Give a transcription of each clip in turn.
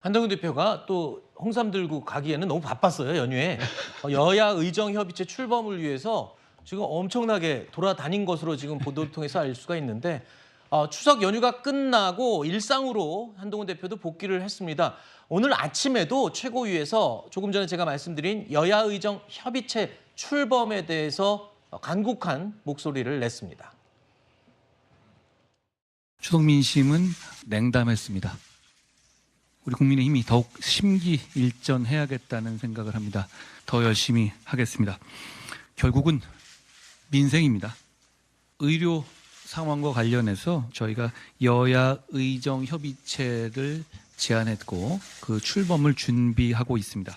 한동훈 대표가 또 홍삼 들고 가기에는 너무 바빴어요, 연휴에. 여야 의정협의체 출범을 위해서 지금 엄청나게 돌아다닌 것으로 지금 보도를 통해서 알 수가 있는데 추석 연휴가 끝나고 일상으로 한동훈 대표도 복귀를 했습니다. 오늘 아침에도 최고위에서 조금 전에 제가 말씀드린 여야 의정 협의체 출범에 대해서 간곡한 목소리를 냈습니다. 추석 민심은 냉담했습니다. 우리 국민의힘이 더욱 심기일전해야겠다는 생각을 합니다. 더 열심히 하겠습니다. 결국은 민생입니다. 의료 상황과 관련해서 저희가 여야 의정 협의체를 제안했고 그 출범을 준비하고 있습니다.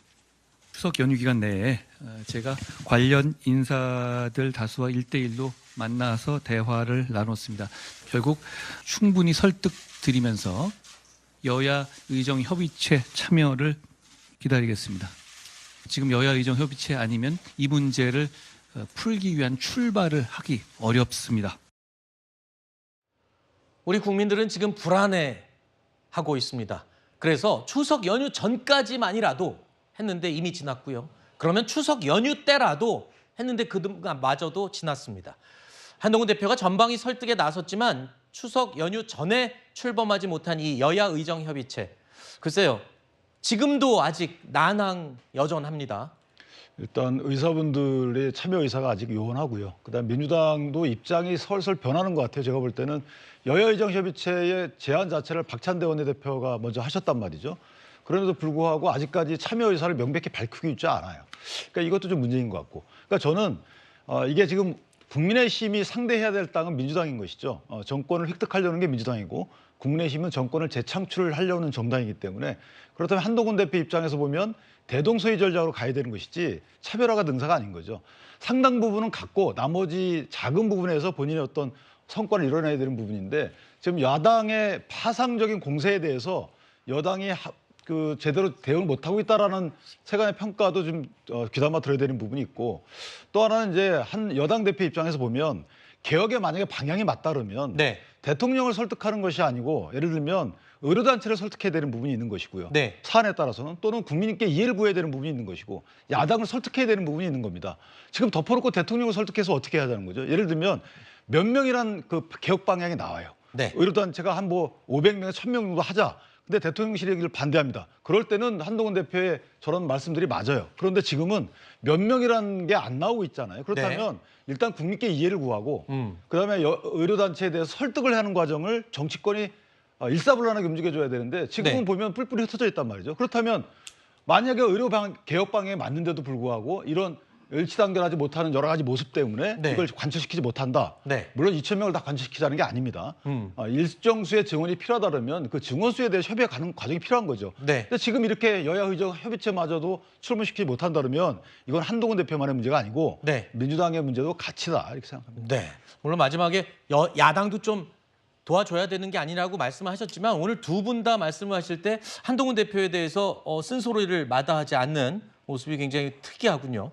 추석 연휴 기간 내에 제가 관련 인사들 다수와 1대1로 만나서 대화를 나눴습니다. 결국 충분히 설득드리면서 여야 의정 협의체 참여를 기다리겠습니다. 지금 여야 의정 협의체 아니면 이 문제를 풀기 위한 출발을 하기 어렵습니다. 우리 국민들은 지금 불안해하고 있습니다. 그래서 추석 연휴 전까지만이라도 했는데 이미 지났고요. 그러면 추석 연휴 때라도 했는데 그마저도 지났습니다. 한동훈 대표가 전방위 설득에 나섰지만 추석 연휴 전에 출범하지 못한 이 여야 의정 협의체. 글쎄요, 지금도 아직 난항 여전합니다. 일단 의사분들의 참여 의사가 아직 요원하고요. 그다음 민주당도 입장이 설설 변하는 것 같아요. 제가 볼 때는 여야 의정 협의체의 제안 자체를 박찬대 원내대표가 먼저 하셨단 말이죠. 그럼에도 불구하고 아직까지 참여 의사를 명백히 밝히고 있지 않아요. 그러니까 이것도 좀 문제인 것 같고. 그러니까 저는 이게 지금 국민의힘이 상대해야 될 당은 민주당인 것이죠. 정권을 획득하려는 게 민주당이고 국민의힘은 정권을 재창출을 하려는 정당이기 때문에 그렇다면 한동훈 대표 입장에서 보면 대동소이 전략으로 가야 되는 것이지 차별화가 능사가 아닌 거죠. 상당 부분은 갖고 나머지 작은 부분에서 본인의 어떤 성과를 이뤄내야 되는 부분인데 지금 야당의 파상적인 공세에 대해서 여당이 제대로 대응을 못하고 있다라는 세간의 평가도 좀 귀담아 들어야 되는 부분이 있고 또 하나는 이제 한 여당 대표 입장에서 보면 개혁에 만약에 방향이 맞다르면 네. 대통령을 설득하는 것이 아니고 예를 들면 의료단체를 설득해야 되는 부분이 있는 것이고요. 네. 사안에 따라서는 또는 국민께 이해를 구해야 되는 부분이 있는 것이고 야당을 설득해야 되는 부분이 있는 겁니다. 지금 덮어놓고 대통령을 설득해서 어떻게 해야 하는 거죠? 예를 들면 몇 명이란 그 개혁 방향이 나와요. 네. 의료단체가 한 500명, 1000명 정도 하자. 근데 대통령실이 여기를 반대합니다. 그럴 때는 한동훈 대표의 저런 말씀들이 맞아요. 그런데 지금은 몇 명이라는 게 안 나오고 있잖아요. 그렇다면 일단 국민께 이해를 구하고 그다음에 의료단체에 대해서 설득을 하는 과정을 정치권이 일사불란하게 움직여줘야 되는데 지금은 보면 뿔뿔이 흩어져 있단 말이죠. 그렇다면 만약에 개혁 방향에 맞는데도 불구하고 이런 일치단결하지 못하는 여러 가지 모습 때문에 이걸 관철시키지 못한다. 물론 2,000명을 다 관철시키자는 게 아닙니다. 일정 수의 증언이 필요하다면 그 증언 수에 대해 협의가 가는 과정이 필요한 거죠. 근데 지금 이렇게 여야 의정 협의체마저도 출범시키지 못한다면 이건 한동훈 대표만의 문제가 아니고 민주당의 문제도 같이다 이렇게 생각합니다. 물론 마지막에 야당도 좀 도와줘야 되는 게 아니라고 말씀하셨지만 오늘 두 분 다 말씀을 하실 때 한동훈 대표에 대해서 쓴소리를 마다하지 않는 모습이 굉장히 특이하군요.